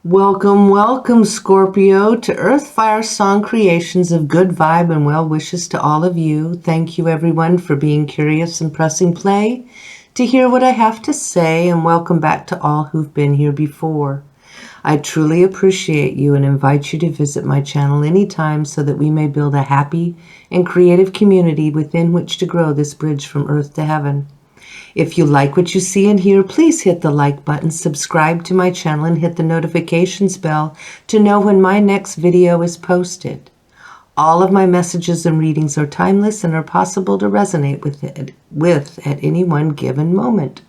Welcome, welcome, Scorpio, to Earth Fire Song Creations of good vibe and well wishes to all of you. Thank you, everyone, for being curious and pressing play to hear what I have to say, and welcome back to all who've been here before. I truly appreciate you and invite you to visit my channel anytime so that we may build a happy and creative community within which to grow this bridge from Earth to Heaven. If you like what you see and hear, please hit the like button, subscribe to my channel, and hit the notifications bell to know when my next video is posted. All of my messages and readings are timeless and are possible to resonate with at any one given moment.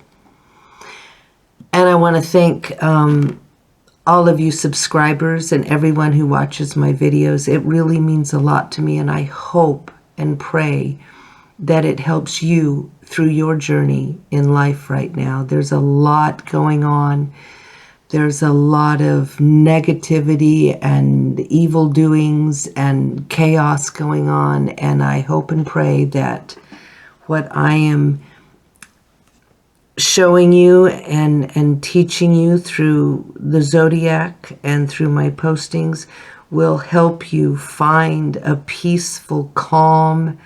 And I want to thank all of you subscribers and everyone who watches my videos. It really means a lot to me, and I hope and pray that it helps you through your journey in life right now. There's a lot going on. There's a lot of negativity and evil doings and chaos going on, and I hope and pray that what I am showing you and teaching you through the Zodiac and through my postings will help you find a peaceful, calm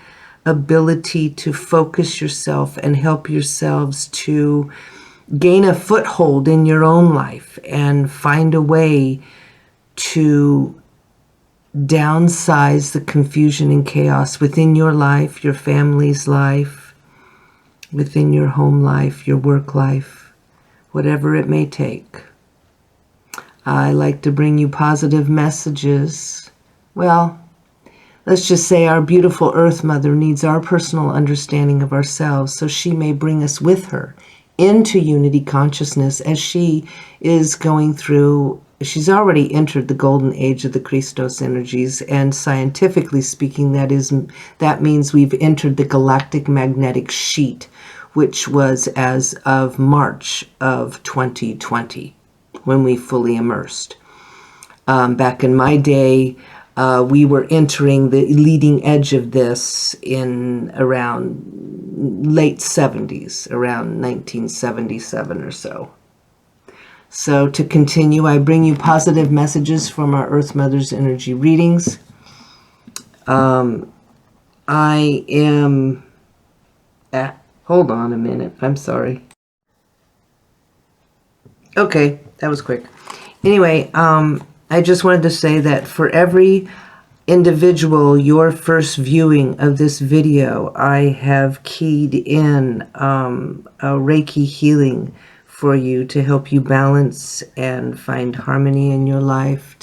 ability to focus yourself and help yourselves to gain a foothold in your own life and find a way to downsize the confusion and chaos within your life, your family's life, within your home life, your work life, whatever it may take. I like to bring you positive messages. Well, let's just say our beautiful Earth Mother needs our personal understanding of ourselves so she may bring us with her into unity consciousness as she is going through. She's already entered the golden age of the Christos energies, and scientifically speaking, that means we've entered the galactic magnetic sheet, which was as of March of 2020 when we fully immersed. Back in my day, we were entering the leading edge of this in around late 70s, around 1977 or so. So to continue, I bring you positive messages from our Earth Mother's energy readings. I am... hold on a minute. I'm sorry. Okay, that was quick. Anyway, I just wanted to say that for every individual, your first viewing of this video, I have keyed in a Reiki healing for you to help you balance and find harmony in your life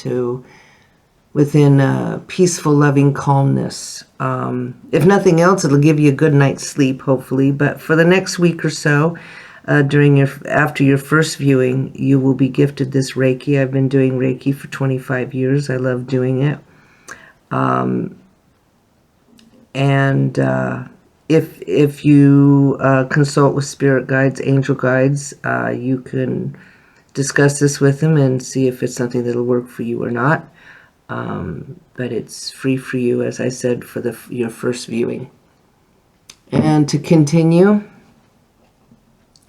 within a peaceful, loving calmness. If nothing else, it'll give you a good night's sleep, hopefully. But for the next week or so, after your first viewing, you will be gifted this Reiki. I've been doing Reiki for 25 years. I love doing it. If you consult with spirit guides, angel guides, you can discuss this with them and see if it's something that'll work for you or not. But it's free for you, as I said, for your first viewing. And to continue,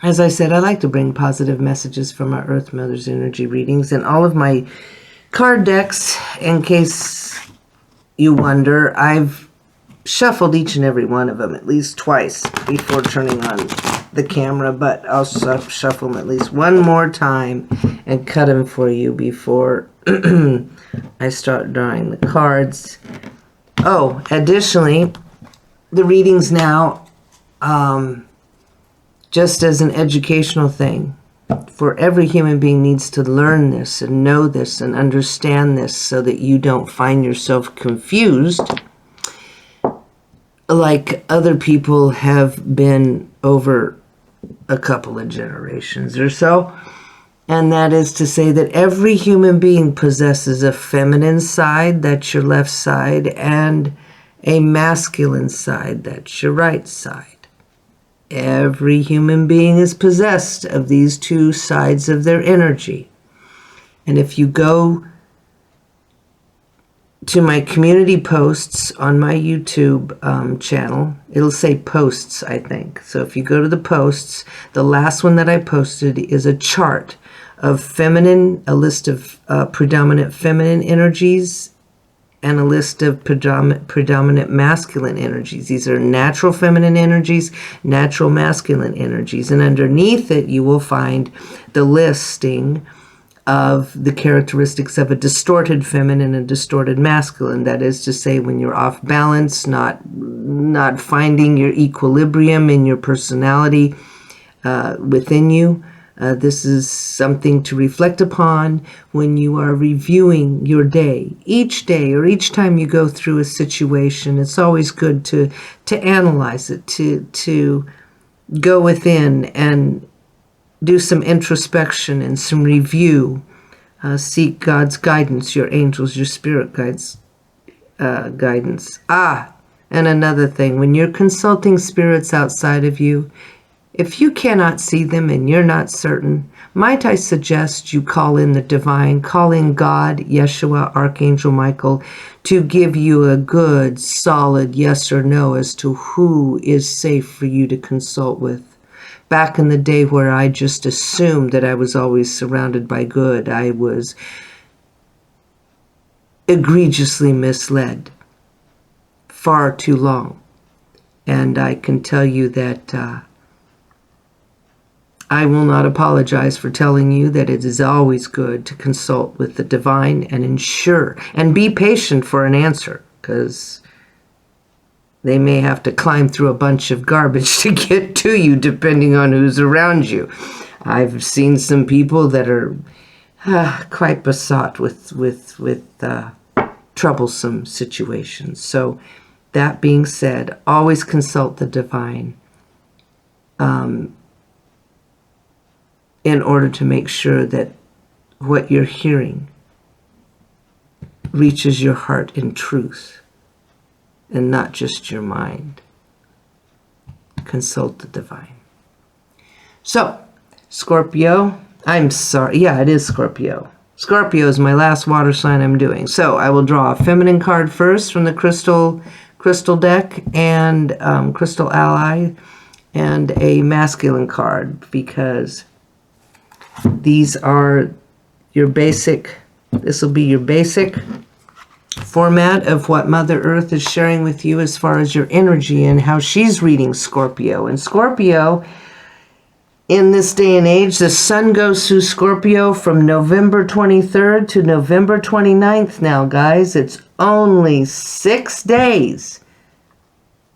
as I said, I like to bring positive messages from our Earth Mother's energy readings, and all of my card decks, in case you wonder, I've shuffled each and every one of them at least twice before turning on the camera, but I'll shuffle them at least one more time and cut them for you before I start drawing the cards. Oh, additionally, the readings now, just as an educational thing, for every human being needs to learn this and know this and understand this so that you don't find yourself confused like other people have been over a couple of generations or so. And that is to say that every human being possesses a feminine side, that's your left side, and a masculine side, that's your right side. Every human being is possessed of these two sides of their energy. And if you go to my community posts on my YouTube channel, it'll say posts, I think. So if you go to the posts, the last one that I posted is a chart of feminine, a list of predominant feminine energies, and a list of predominant masculine energies. These are natural feminine energies, natural masculine energies. And underneath it, you will find the listing of the characteristics of a distorted feminine and distorted masculine. That is to say, when you're off balance, not finding your equilibrium in your personality within you. This is something to reflect upon when you are reviewing your day. Each day or each time you go through a situation, it's always good to analyze it, to go within and do some introspection and some review. Seek God's guidance, your angels, your spirit guides, guidance. And another thing, when you're consulting spirits outside of you, if you cannot see them and you're not certain, might I suggest you call in the divine, call in God, Yeshua, Archangel Michael, to give you a good, solid yes or no as to who is safe for you to consult with. Back in the day where I just assumed that I was always surrounded by good, I was egregiously misled far too long. And I can tell you that I will not apologize for telling you that it is always good to consult with the divine and ensure and be patient for an answer, because they may have to climb through a bunch of garbage to get to you depending on who's around you. I've seen some people that are quite besought with troublesome situations. So that being said, always consult the divine in order to make sure that what you're hearing reaches your heart in truth and not just your mind. Consult the divine. So, Scorpio, I'm sorry. Yeah, it is Scorpio. Scorpio is my last water sign I'm doing. So I will draw a feminine card first from the crystal deck and Crystal Ally, and a masculine card, because these are your basic, this will be your basic format of what Mother Earth is sharing with you as far as your energy and how she's reading Scorpio. And Scorpio, in this day and age, the sun goes through Scorpio from November 23rd to November 29th now, guys. It's only 6 days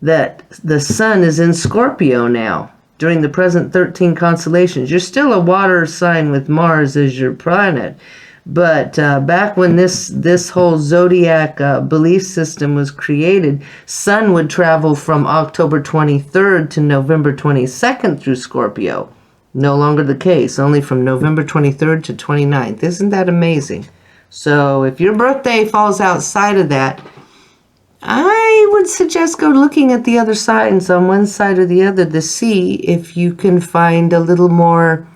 that the sun is in Scorpio now during the present 13 constellations. You're still a water sign with Mars as your planet. But back when this whole zodiac belief system was created, sun would travel from October 23rd to November 22nd through Scorpio. No longer the case, only from November 23rd to 29th. Isn't that amazing? So if your birthday falls outside of that, I would suggest go looking at the other signs on one side or the other to see if you can find a little more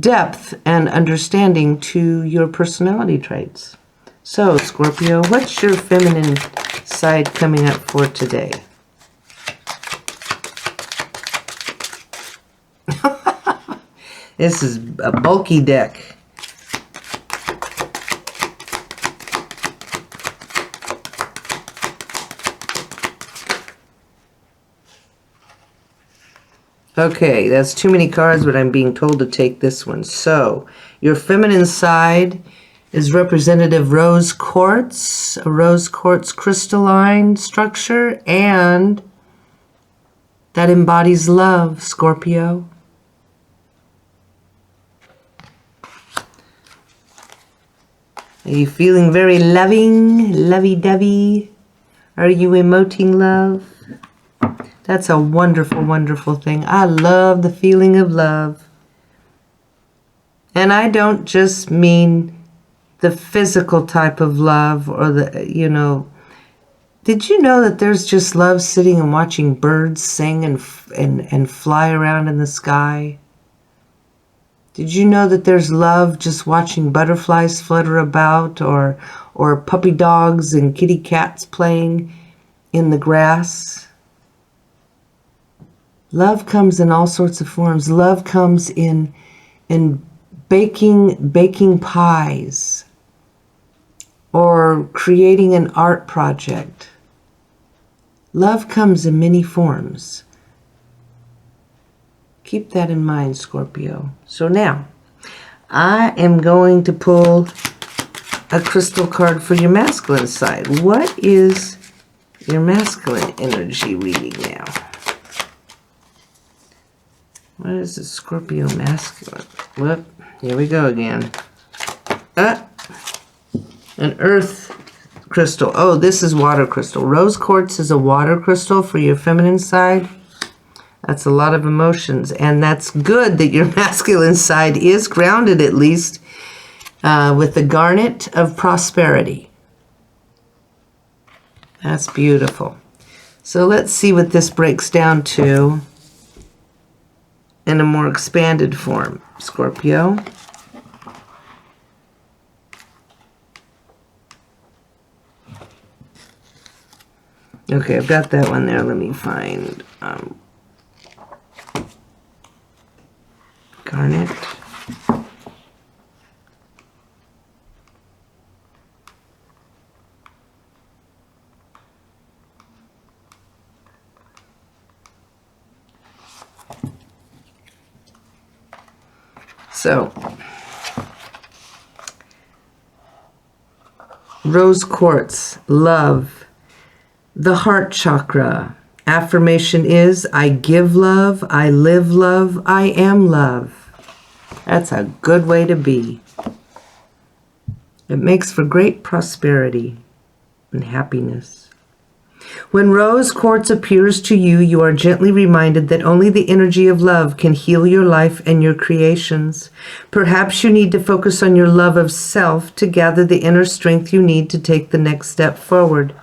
depth and understanding to your personality traits. So, Scorpio, what's your feminine side coming up for today? This is a bulky deck. Okay, that's too many cards, but I'm being told to take this one. So, your feminine side is representative rose quartz, a rose quartz crystalline structure, and that embodies love, Scorpio. Are you feeling very loving, lovey-dovey? Are you emoting love? That's a wonderful, wonderful thing. I love the feeling of love. And I don't just mean the physical type of love or the, did you know that there's just love sitting and watching birds sing and fly around in the sky? Did you know that there's love just watching butterflies flutter about, or puppy dogs and kitty cats playing in the grass? Love comes in all sorts of forms. Love comes in in baking pies or creating an art project. Love comes in many forms. Keep that in mind, Scorpio. So now, I am going to pull a crystal card for your masculine side. What is your masculine energy reading now? What is the Scorpio masculine? Whoop, here we go again. An earth crystal. Oh, this is water crystal. Rose quartz is a water crystal for your feminine side. That's a lot of emotions, and that's good that your masculine side is grounded, at least, with the garnet of prosperity. That's beautiful. So let's see what this breaks down to in a more expanded form, Scorpio. Okay, I've got that one there. Let me find garnet. So, rose quartz, love, the heart chakra. Affirmation is, I give love, I live love, I am love. That's a good way to be. It makes for great prosperity and happiness. When rose quartz appears to you, you are gently reminded that only the energy of love can heal your life and your creations. Perhaps you need to focus on your love of self to gather the inner strength you need to take the next step forward.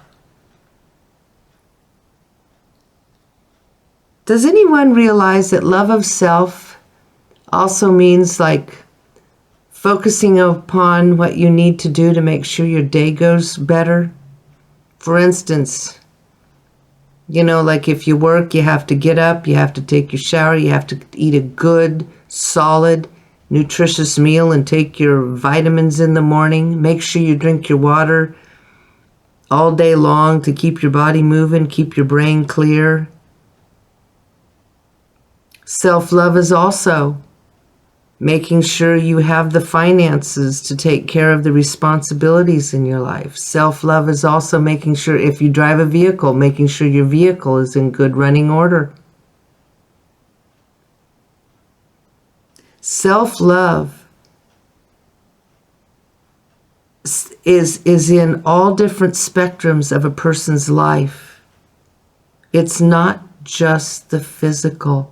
Does anyone realize that love of self also means like focusing upon what you need to do to make sure your day goes better? For instance, you know, like if you work, you have to get up, you have to take your shower, you have to eat a good, solid, nutritious meal and take your vitamins in the morning. Make sure you drink your water all day long to keep your body moving, keep your brain clear. Self-love is also making sure you have the finances to take care of the responsibilities in your life. Self-love is also making sure, if you drive a vehicle, making sure your vehicle is in good running order. Self-love is in all different spectrums of a person's life. It's not just the physical.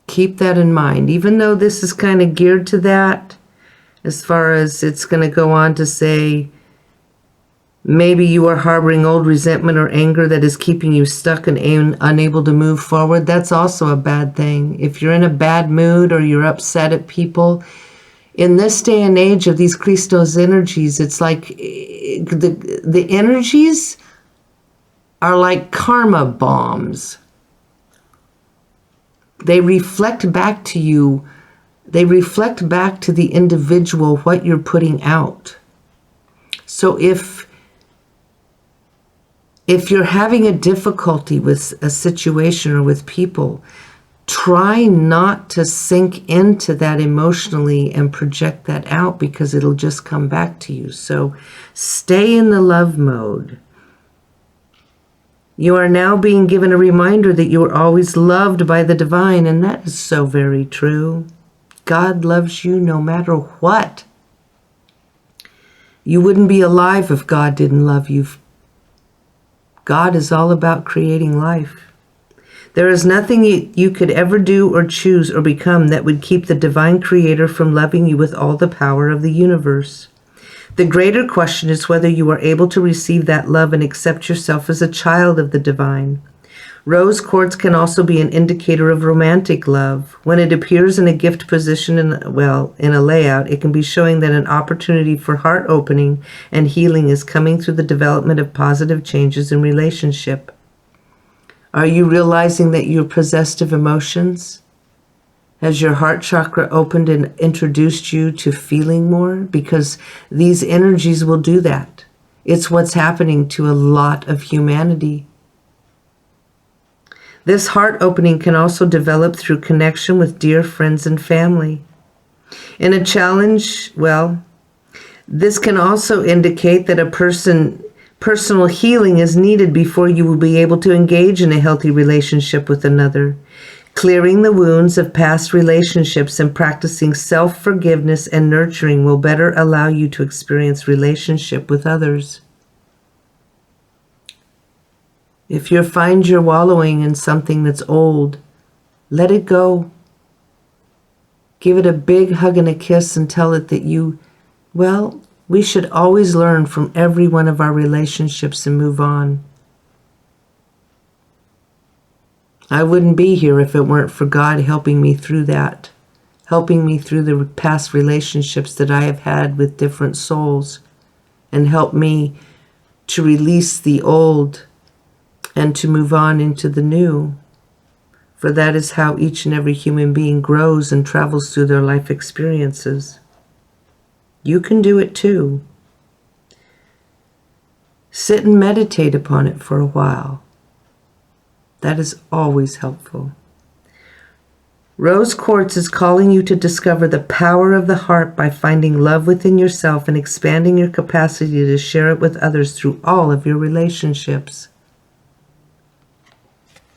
Keep that in mind. Even though this is kind of geared to that, as far as it's going to go on to say, maybe you are harboring old resentment or anger that is keeping you stuck and unable to move forward. That's also a bad thing. If you're in a bad mood or you're upset at people, in this day and age of these Christos energies, it's like the energies are like karma bombs. They reflect back to you. They reflect back to the individual what you're putting out. So if you're having a difficulty with a situation or with people, try not to sink into that emotionally and project that out, because it'll just come back to you. So stay in the love mode. You are now being given a reminder that you are always loved by the divine, and that is so very true. God loves you no matter what. You wouldn't be alive if God didn't love you. God is all about creating life. There is nothing you could ever do or choose or become that would keep the divine creator from loving you with all the power of the universe. The greater question is whether you are able to receive that love and accept yourself as a child of the divine. Rose quartz can also be an indicator of romantic love. When it appears in a gift position in a layout, it can be showing that an opportunity for heart opening and healing is coming through the development of positive changes in relationship. Are you realizing that you're possessed of emotions? Has your heart chakra opened and introduced you to feeling more? Because these energies will do that. It's what's happening to a lot of humanity. This heart opening can also develop through connection with dear friends and family. In a challenge, well, this can also indicate that personal healing is needed before you will be able to engage in a healthy relationship with another. Clearing the wounds of past relationships and practicing self-forgiveness and nurturing will better allow you to experience relationship with others. If you find you're wallowing in something that's old, let it go. Give it a big hug and a kiss and tell it that we should always learn from every one of our relationships and move on. I wouldn't be here if it weren't for God helping me through that, helping me through the past relationships that I have had with different souls, and help me to release the old and to move on into the new. For that is how each and every human being grows and travels through their life experiences. You can do it too. Sit and meditate upon it for a while. That is always helpful. Rose quartz is calling you to discover the power of the heart by finding love within yourself and expanding your capacity to share it with others through all of your relationships.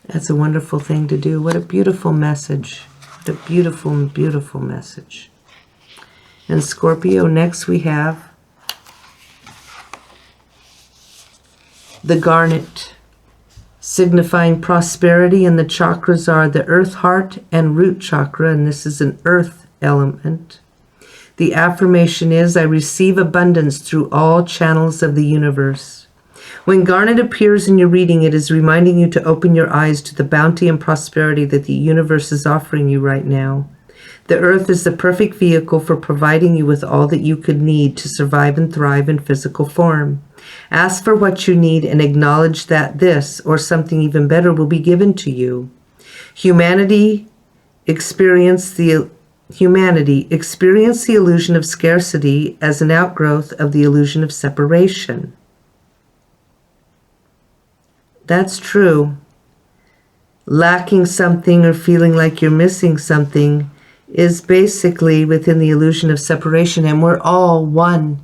That's a wonderful thing to do. What a beautiful message. What a beautiful, beautiful message. And Scorpio, next we have the garnet, signifying prosperity, and the chakras are the earth, heart, and root chakra, and this is an earth element. The affirmation is, I receive abundance through all channels of the universe. When garnet appears in your reading, it is reminding you to open your eyes to the bounty and prosperity that the universe is offering you right now. The earth is the perfect vehicle for providing you with all that you could need to survive and thrive in physical form. Ask for what you need and acknowledge that this, or something even better, will be given to you. Humanity experience the illusion of scarcity as an outgrowth of the illusion of separation. That's true. Lacking something or feeling like you're missing something is basically within the illusion of separation, and we're all one.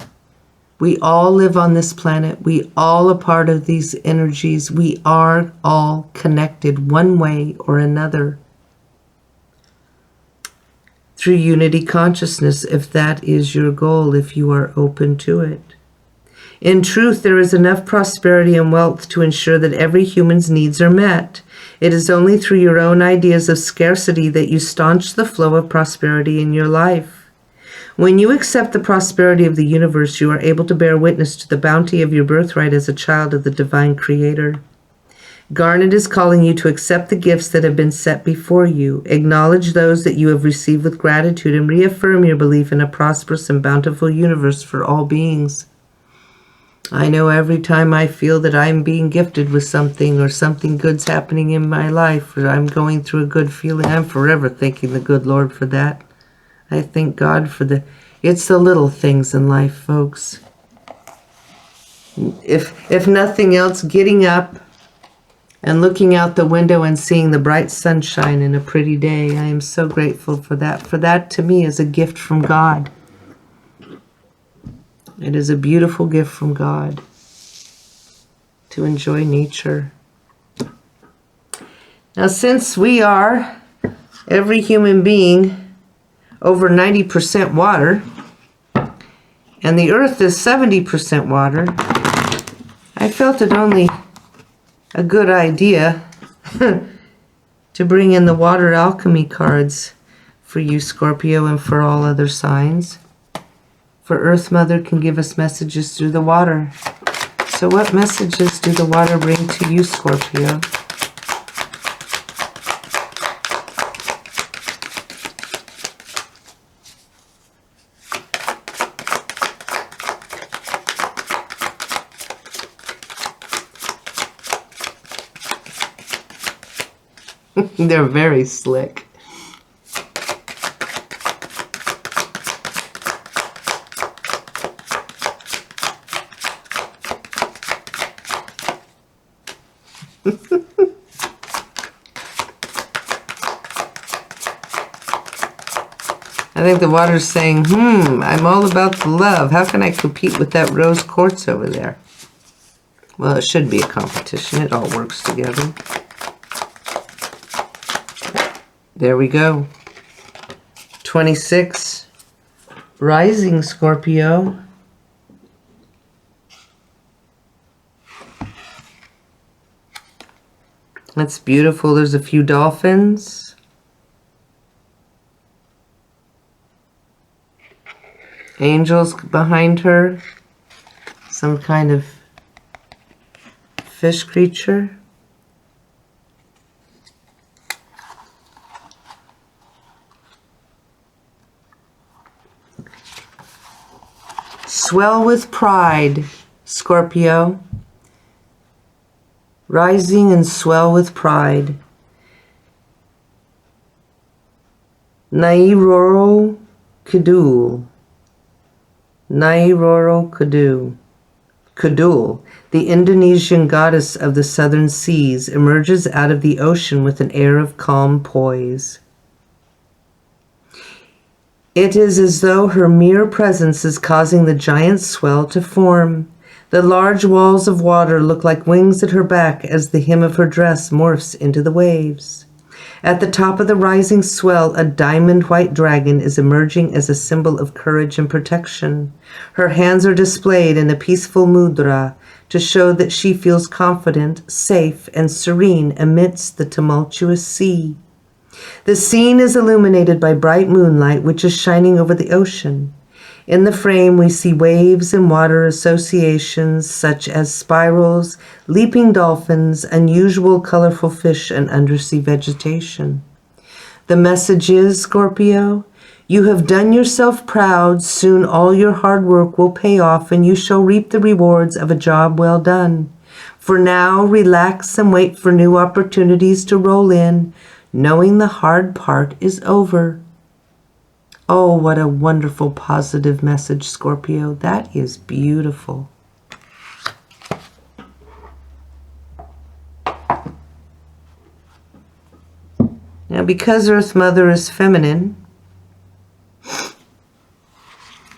We all live on this planet. We all are part of these energies. We are all connected one way or another through unity consciousness, if that is your goal, if you are open to it. In truth, there is enough prosperity and wealth to ensure that every human's needs are met. It is only through your own ideas of scarcity that you staunch the flow of prosperity in your life. When you accept the prosperity of the universe, you are able to bear witness to the bounty of your birthright as a child of the divine creator. Garnet is calling you to accept the gifts that have been set before you, acknowledge those that you have received with gratitude, and reaffirm your belief in a prosperous and bountiful universe for all beings. I know every time I feel that I'm being gifted with something or something good's happening in my life or I'm going through a good feeling, I'm forever thanking the good Lord for that. I thank God for it's the little things in life, folks. If nothing else, getting up and looking out the window and seeing the bright sunshine in a pretty day, I am so grateful for that. For that, to me, is a gift from God. It is a beautiful gift from God to enjoy nature. Now, since we are, every human being, over 90% water, and the earth is 70% water, I felt it only a good idea to bring in the water alchemy cards for you, Scorpio, and for all other signs. For Earth Mother can give us messages through the water. So what messages do the water bring to you, Scorpio? They're very slick. I think the water's saying, I'm all about the love. How can I compete with that rose quartz over there? Well, it should be a competition. It all works together. There we go. 26. Rising Scorpio. That's beautiful. There's a few dolphins. Angels behind her. Some kind of fish creature. Swell with pride, Scorpio. Rising and swell with pride. Nairoro Kudul. Nairoro Kudul. Kudul, the Indonesian goddess of the southern seas, emerges out of the ocean with an air of calm poise. It is as though her mere presence is causing the giant swell to form. The large walls of water look like wings at her back as the hem of her dress morphs into the waves. At the top of the rising swell, a diamond-white dragon is emerging as a symbol of courage and protection. Her hands are displayed in a peaceful mudra to show that she feels confident, safe, and serene amidst the tumultuous sea. The scene is illuminated by bright moonlight, which is shining over the ocean. In the frame, we see waves and water associations such as spirals, leaping dolphins, unusual colorful fish, and undersea vegetation. The message is, Scorpio, you have done yourself proud. Soon all your hard work will pay off, and you shall reap the rewards of a job well done. For now, relax and wait for new opportunities to roll in, knowing the hard part is over. Oh, what a wonderful positive message, Scorpio. That is beautiful. Now, because Earth Mother is feminine,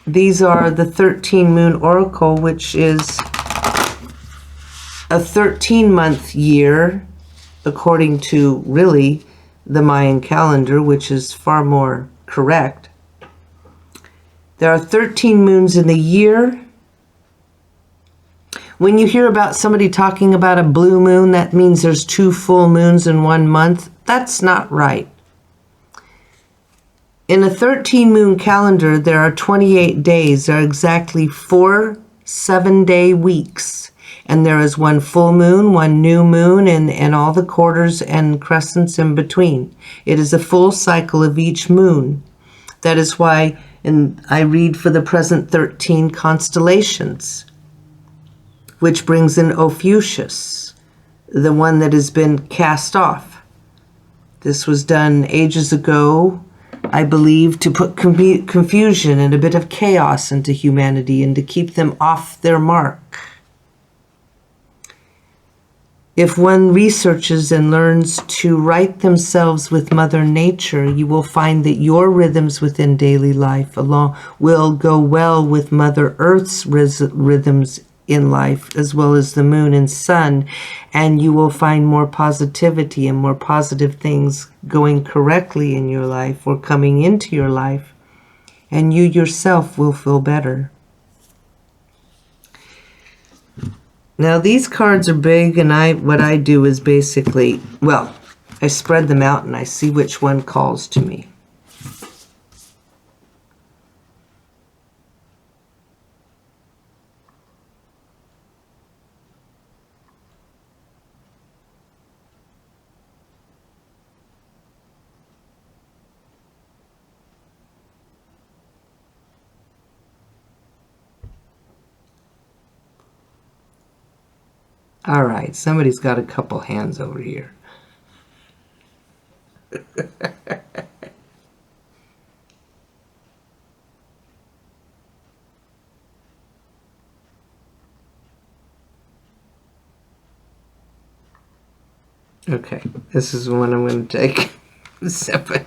these are the 13 Moon Oracle, which is a 13-month year, according to really the Mayan calendar, which is far more correct. There are 13 moons in the year. When you hear about somebody talking about a blue moon, that means there's 2 full moons in 1 month. That's not right. In a 13 moon calendar, there are 28 days. There are exactly 4 7-day weeks. And there is 1 full moon, 1 new moon, and all the quarters and crescents in between. It is a full cycle of each moon. That is why I read for the present 13 constellations, which brings in Ophiuchus, the one that has been cast off. This was done ages ago, I believe, to put confusion and a bit of chaos into humanity and to keep them off their mark. If one researches and learns to right themselves with Mother Nature, you will find that your rhythms within daily life will go well with Mother Earth's rhythms in life, as well as the moon and sun, and you will find more positivity and more positive things going correctly in your life or coming into your life, and you yourself will feel better. Now, these cards are big, and what I do is basically, I spread them out and I see which one calls to me. All right, somebody's got a couple hands over here. Okay, this is the one I'm going to take. 7.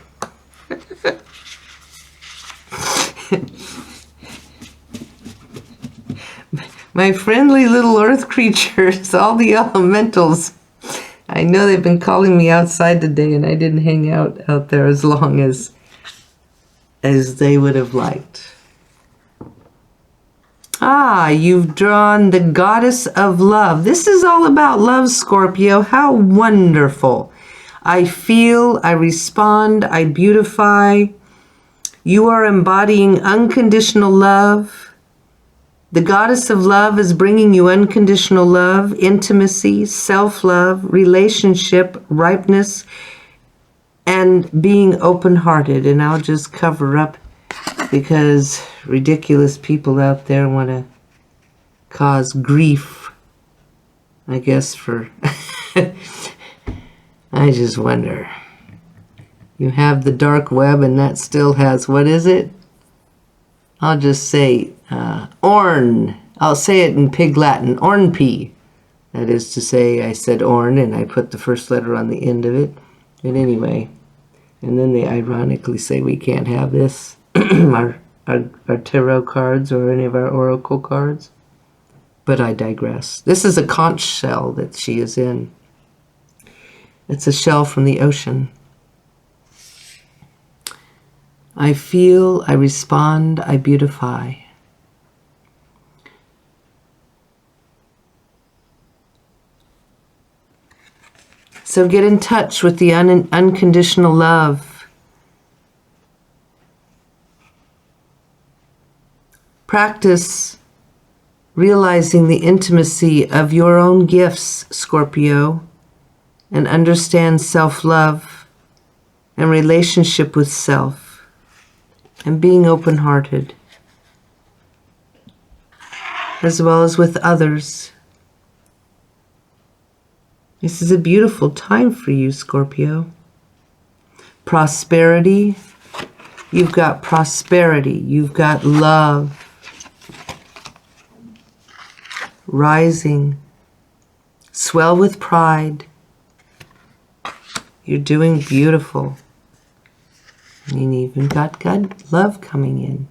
My friendly little earth creatures, all the elementals. I know they've been calling me outside today, and I didn't hang out there as long as they would have liked. Ah, you've drawn the goddess of love. This is all about love, Scorpio. How wonderful. I feel, I respond, I beautify. You are embodying unconditional love. The goddess of love is bringing you unconditional love, intimacy, self-love, relationship, ripeness, and being open-hearted. And I'll just cover up because ridiculous people out there want to cause grief, I guess, for... I just wonder. You have the dark web and that still has, what is it? I'll just say orn. I'll say it in Pig Latin, ornp. That is to say, I said orn and I put the first letter on the end of it. But anyway, and then they ironically say we can't have this, our tarot cards or any of our oracle cards. But I digress. This is a conch shell that she is in. It's a shell from the ocean. I feel, I respond, I beautify. So get in touch with the unconditional love. Practice realizing the intimacy of your own gifts, Scorpio, and understand self-love and relationship with self. And being open-hearted, as well as with others. This is a beautiful time for you, Scorpio. Prosperity. You've got prosperity. You've got love. Rising. Swell with pride. You're doing beautiful. And you even got God love coming in.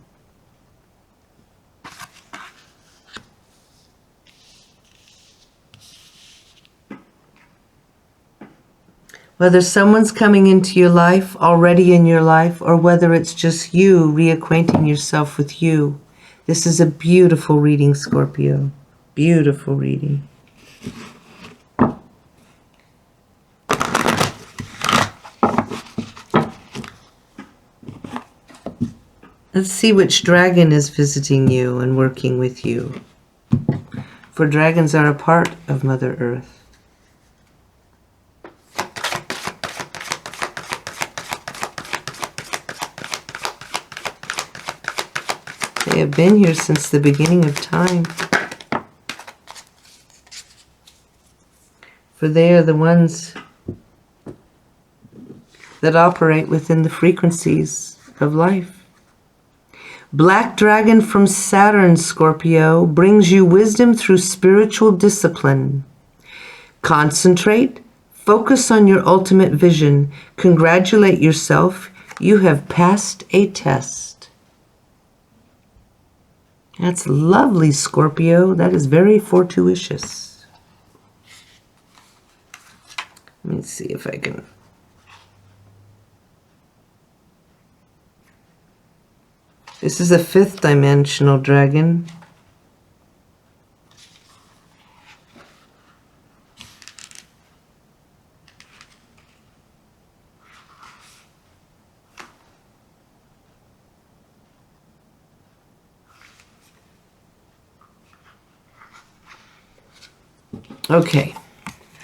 Whether someone's coming into your life, already in your life, or whether it's just you reacquainting yourself with you, this is a beautiful reading, Scorpio. Beautiful reading. Let's see which dragon is visiting you and working with you. For dragons are a part of Mother Earth. They have been here since the beginning of time. For they are the ones that operate within the frequencies of life. Black dragon from Saturn, Scorpio, brings you wisdom through spiritual discipline. Concentrate, focus on your ultimate vision. Congratulate yourself, you have passed a test. That's lovely, Scorpio. That is very fortuitous. Let me see if I can... This is a 5th dimensional dragon. Okay,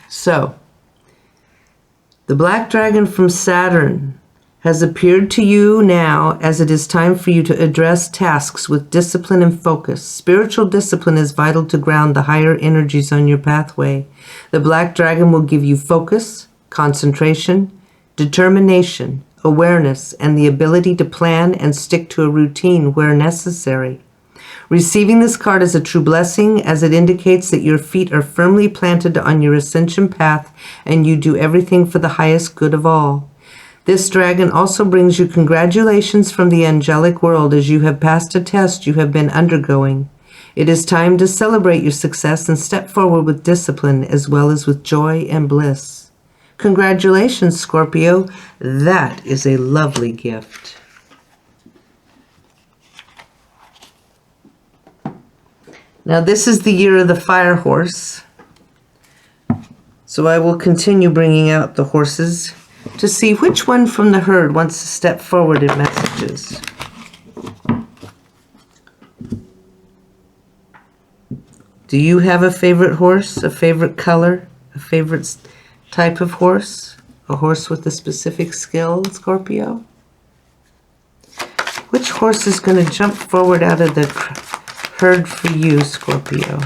so the black dragon from Saturn has appeared to you now as it is time for you to address tasks with discipline and focus. Spiritual discipline is vital to ground the higher energies on your pathway. The black dragon will give you focus, concentration, determination, awareness, and the ability to plan and stick to a routine where necessary. Receiving this card is a true blessing, as it indicates that your feet are firmly planted on your ascension path and you do everything for the highest good of all. This dragon also brings you congratulations from the angelic world as you have passed a test you have been undergoing. It is time to celebrate your success and step forward with discipline as well as with joy and bliss. Congratulations, Scorpio. That is a lovely gift. Now this is the year of the fire horse. So I will continue bringing out the horses to see which one from the herd wants to step forward in messages. Do you have a favorite horse, a favorite color, a favorite type of horse? A horse with a specific skill, Scorpio? Which horse is going to jump forward out of the herd for you, Scorpio?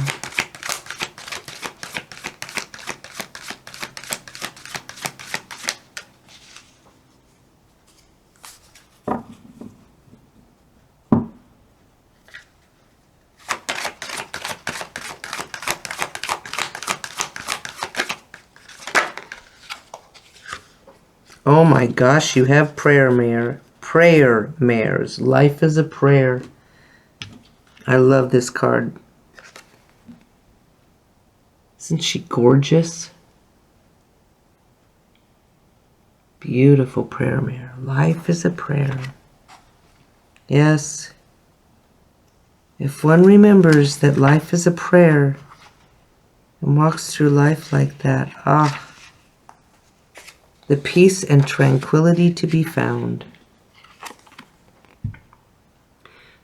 Oh my gosh, you have prayer mares. Life is a prayer. I love this card. Isn't she gorgeous? Beautiful prayer mare. Life is a prayer. Yes. If one remembers that life is a prayer and walks through life like that, the peace and tranquility to be found.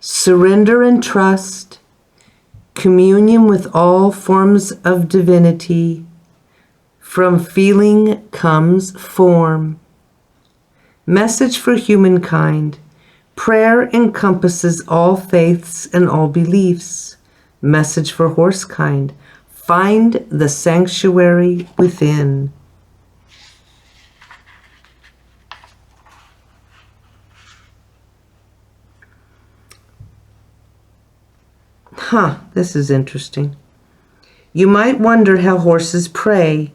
Surrender and trust, communion with all forms of divinity. From feeling comes form. Message for humankind. Prayer encompasses all faiths and all beliefs. Message for horsekind. Find the sanctuary within. This is interesting. You might wonder how horses pray.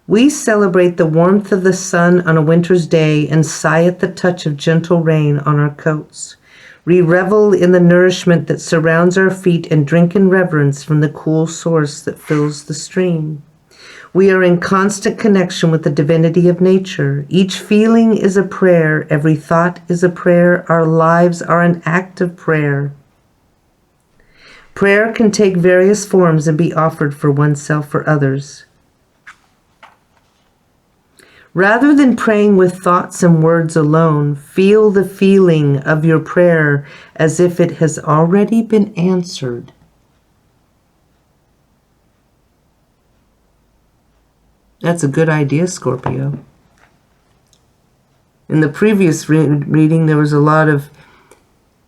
We celebrate the warmth of the sun on a winter's day and sigh at the touch of gentle rain on our coats. We revel in the nourishment that surrounds our feet and drink in reverence from the cool source that fills the stream. We are in constant connection with the divinity of nature. Each feeling is a prayer. Every thought is a prayer. Our lives are an act of prayer. Prayer can take various forms and be offered for oneself or others. Rather than praying with thoughts and words alone, feel the feeling of your prayer as if it has already been answered. That's a good idea, Scorpio. In the previous reading, there was a lot of,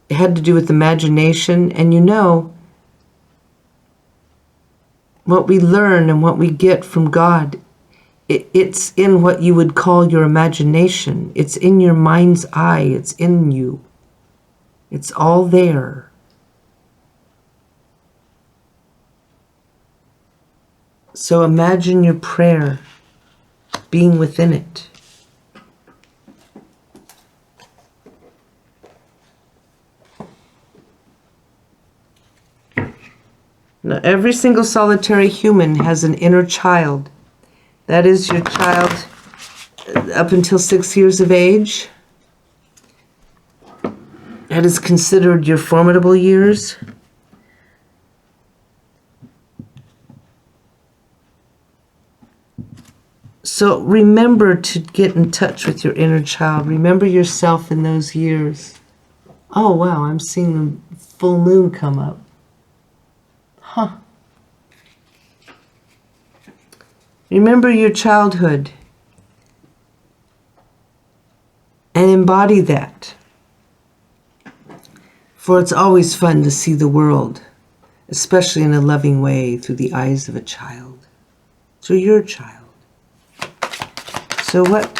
it had to do with imagination, and you know, what we learn and what we get from God, it's in what you would call your imagination. It's in your mind's eye. It's in you. It's all there. So imagine your prayer being within it. Now, every single solitary human has an inner child. That is your child up until 6 years of age. That is considered your formidable years. So remember to get in touch with your inner child. Remember yourself in those years. Oh, wow, I'm seeing the full moon come up. Remember your childhood and embody that. For it's always fun to see the world, especially in a loving way, through the eyes of a child, through your child. So what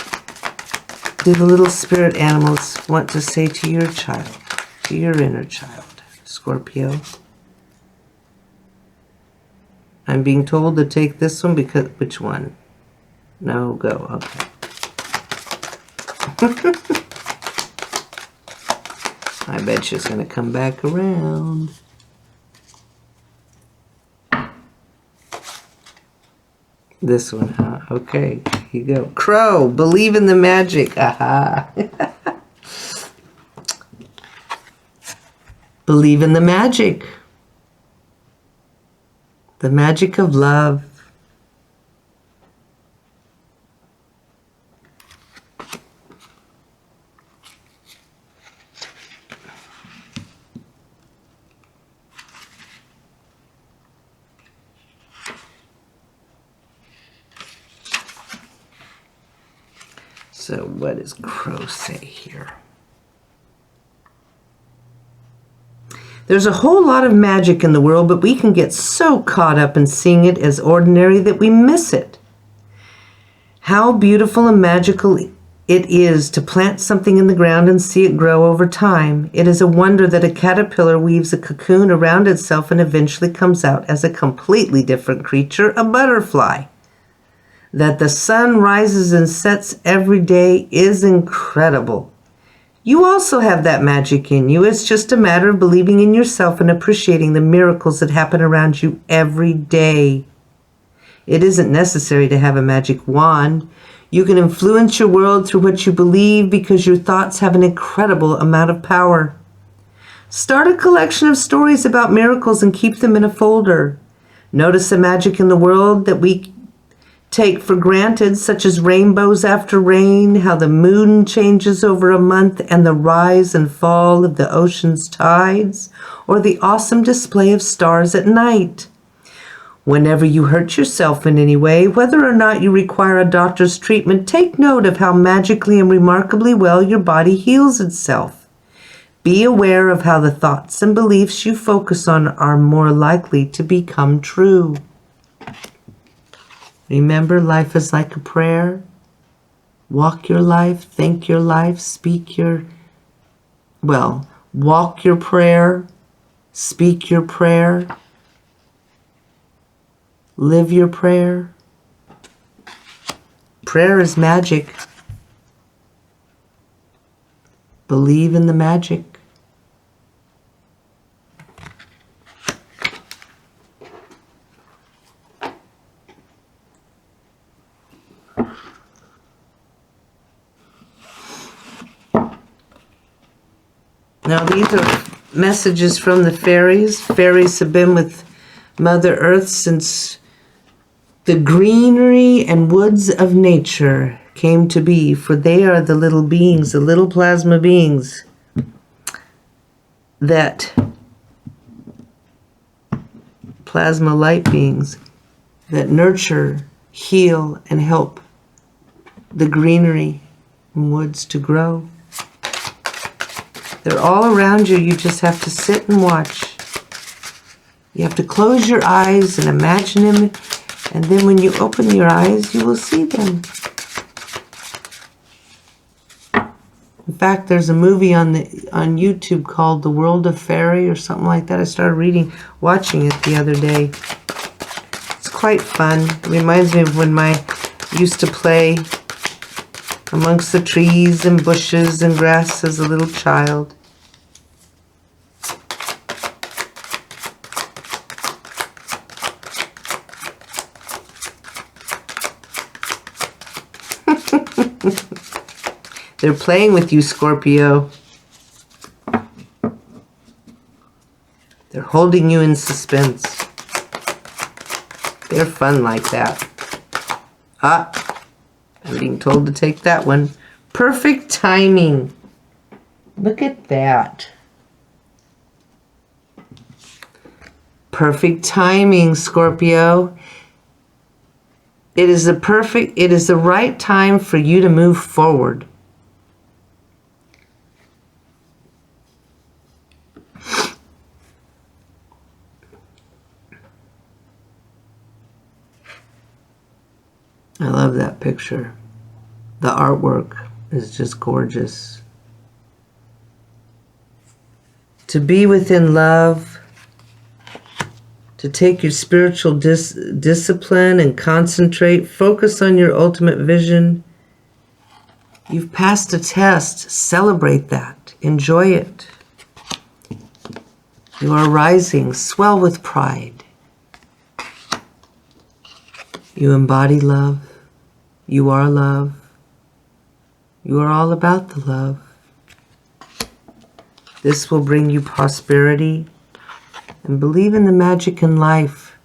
do the little spirit animals want to say to your child, to your inner child, Scorpio? I'm being told to take this one because, which one? No, go, okay. I bet she's going to come back around. This one, huh? Okay, here you go. Crow, believe in the magic. Aha. Believe in the magic. The magic of love. So what does Crow say here? There's a whole lot of magic in the world, but we can get so caught up in seeing it as ordinary that we miss it. How beautiful and magical it is to plant something in the ground and see it grow over time. It is a wonder that a caterpillar weaves a cocoon around itself and eventually comes out as a completely different creature, a butterfly. That the sun rises and sets every day is incredible. You also have that magic in you. It's just a matter of believing in yourself and appreciating the miracles that happen around you every day. It isn't necessary to have a magic wand. You can influence your world through what you believe because your thoughts have an incredible amount of power. Start a collection of stories about miracles and keep them in a folder. Notice the magic in the world that we take for granted, such as rainbows after rain, how the moon changes over a month, and the rise and fall of the ocean's tides, or the awesome display of stars at night. Whenever you hurt yourself in any way, whether or not you require a doctor's treatment, take note of how magically and remarkably well your body heals itself. Be aware of how the thoughts and beliefs you focus on are more likely to become true. Remember, life is like a prayer. Walk your life, think your life, walk your prayer, speak your prayer, live your prayer. Prayer is magic. Believe in the magic. Now these are messages from the fairies. Fairies have been with Mother Earth since the greenery and woods of nature came to be, for they are the little beings, the little plasma beings plasma light beings that nurture, heal, and help the greenery and woods to grow. They're all around you. You just have to sit and watch. You have to close your eyes and imagine them, and then when you open your eyes, you will see them. In fact, there's a movie on YouTube called The World of Fairy or something like that. I started watching it the other day. It's quite fun. It reminds me of when I used to play amongst the trees and bushes and grass as a little child. They're playing with you, Scorpio. They're holding you in suspense. They're fun like that. I'm being told to take that one. Perfect timing. Look at that. Perfect timing, Scorpio. It is the right time for you to move forward. I love that picture. The artwork is just gorgeous. To be within love to take your spiritual discipline and concentrate. Focus on your ultimate vision. You've passed a test. Celebrate that. Enjoy it. You are rising. Swell with pride. You embody love. You are love. You are all about the love. This will bring you prosperity. And believe in the magic in life.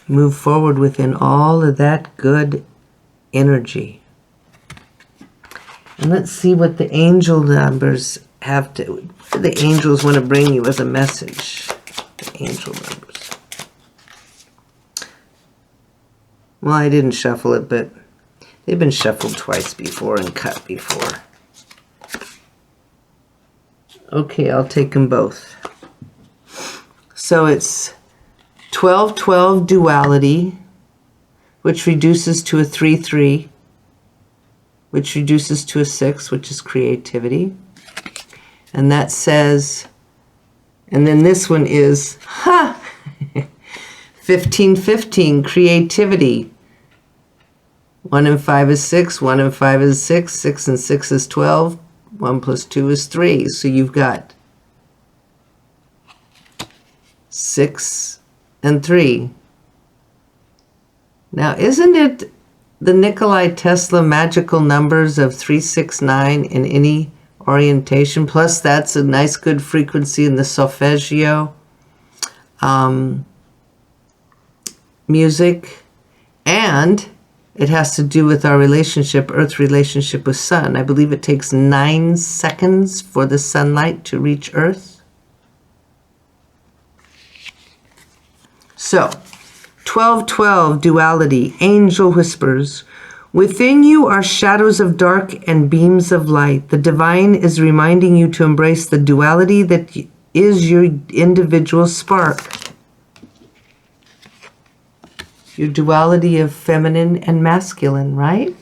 Move forward within all of that good energy. And let's see what the angel numbers have to, what do the angels want to bring you as a message? The angel numbers. Well, I didn't shuffle it, but they've been shuffled twice before and cut before. Okay, I'll take them both. So it's 12-12 duality, which reduces to a 3-3, which reduces to a 6, which is creativity. And that says, and then this one is, 15-15, creativity. 1 and 5 is 6, 1 and 5 is 6, 6 and 6 is 12, 1 plus 2 is 3. So you've got 6 and 3. Now, isn't it the Nikola Tesla magical numbers of 369 in any orientation? Plus, that's a nice good frequency in the solfeggio music. And it has to do with our relationship, Earth relationship with Sun. I believe it takes 9 seconds for the sunlight to reach Earth. So, 12-12 duality, angel whispers. Within you are shadows of dark and beams of light. The divine is reminding you to embrace the duality that is your individual spark. Your duality of feminine and masculine, right?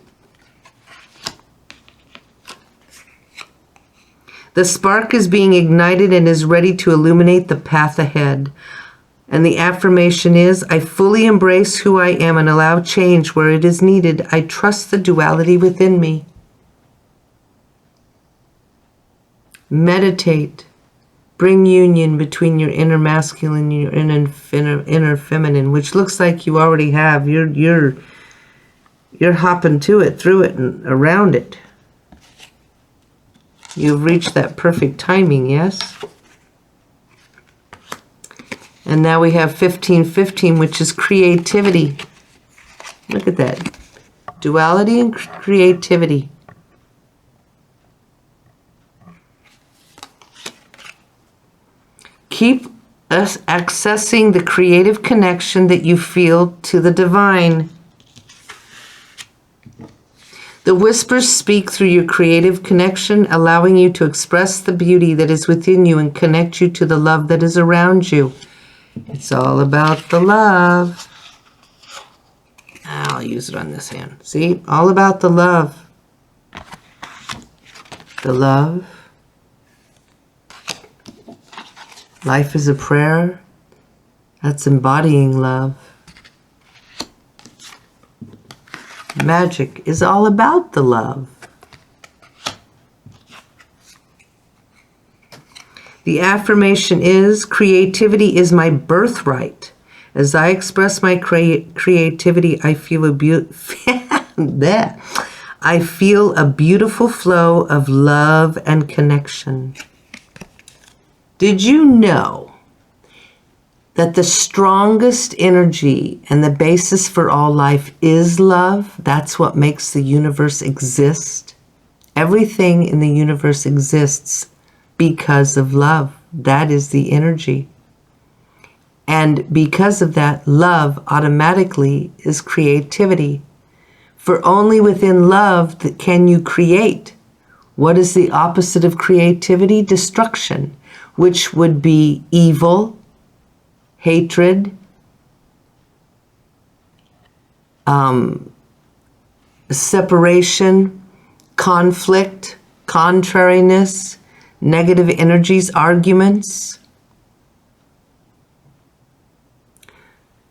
The spark is being ignited and is ready to illuminate the path ahead. And the affirmation is, I fully embrace who I am and allow change where it is needed. I trust the duality within me. Meditate. Bring union between your inner masculine and your inner feminine, which looks like you already have. You're hopping to it, through it, and around it. You've reached that perfect timing, yes? And now we have 15-15, which is creativity. Look at that. Duality and creativity. Keep us accessing the creative connection that you feel to the divine. The whispers speak through your creative connection, allowing you to express the beauty that is within you and connect you to the love that is around you. It's all about the love. I'll use it on this hand. See? All about the love. The love. Life is a prayer. That's embodying love. Magic is all about the love. The affirmation is, creativity is my birthright. As I express my creativity, I feel I feel a beautiful flow of love and connection. Did you know that the strongest energy and the basis for all life is love? That's what makes the universe exist. Everything in the universe exists because of love. That is the energy. And because of that, love automatically is creativity. For only within love that can you create. What is the opposite of creativity? Destruction, which would be evil, hatred, separation, conflict, contrariness, negative energies, arguments.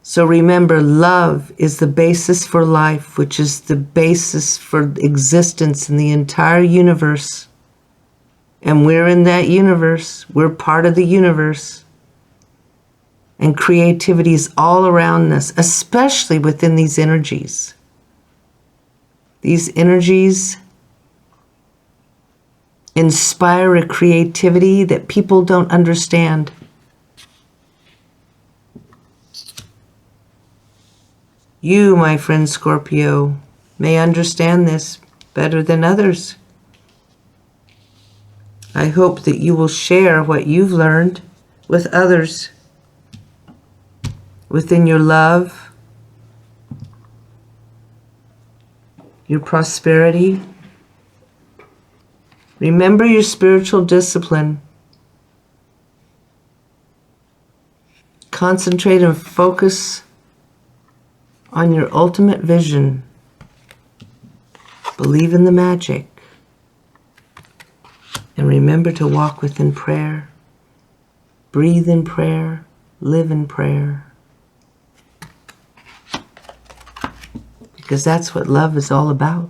So remember, love is the basis for life, which is the basis for existence in the entire universe. And we're in that universe. We're part of the universe. And creativity is all around us, especially within these energies. These energies inspire a creativity that people don't understand. You, my friend Scorpio, may understand this better than others. I hope that you will share what you've learned with others within your love, your prosperity. Remember your spiritual discipline. Concentrate and focus on your ultimate vision. Believe in the magic. And remember to walk within prayer. Breathe in prayer. Live in prayer. Because that's what love is all about.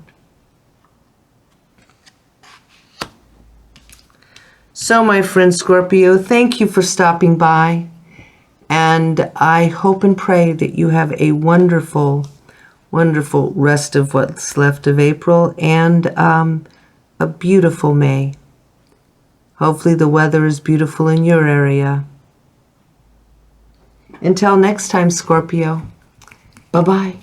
So, my friend Scorpio, thank you for stopping by. And I hope and pray that you have a wonderful, wonderful rest of what's left of April and a beautiful May. Hopefully the weather is beautiful in your area. Until next time, Scorpio. Bye-bye.